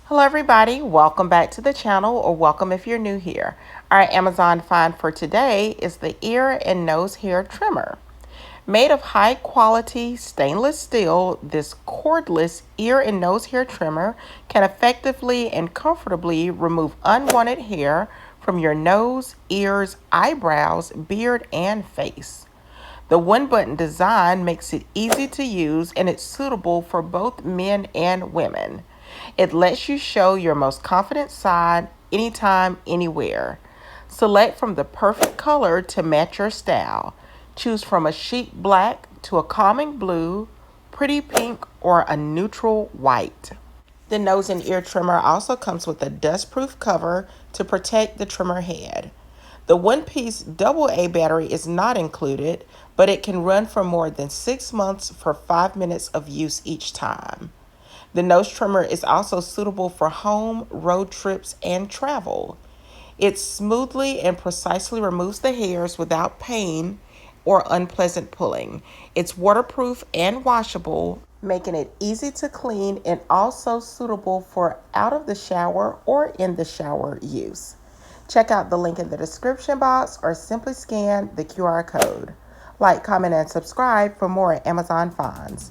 Hello everybody, welcome back to the channel, or welcome if you're new here. Our Amazon find for today is the ear and nose hair trimmer. Made of high quality stainless steel, this cordless ear and nose hair trimmer can effectively and comfortably remove unwanted hair from your nose, ears, eyebrows, beard, and face. The one button design makes it easy to use, and it's suitable for both men and women. It lets you show your most confident side anytime, anywhere. Select from the perfect color to match your style. Choose from a chic black to a calming blue, pretty pink, or a neutral white. The nose and ear trimmer also comes with a dust-proof cover to protect the trimmer head. The one-piece AA battery is not included, but it can run for more than 6 months for 5 minutes of use each time. The nose trimmer is also suitable for home, road trips, and travel. It smoothly and precisely removes the hairs without pain or unpleasant pulling. It's waterproof and washable, making it easy to clean and also suitable for out of the shower or in the shower use. Check out the link in the description box or simply scan the QR code. Like, comment, and subscribe for more Amazon finds.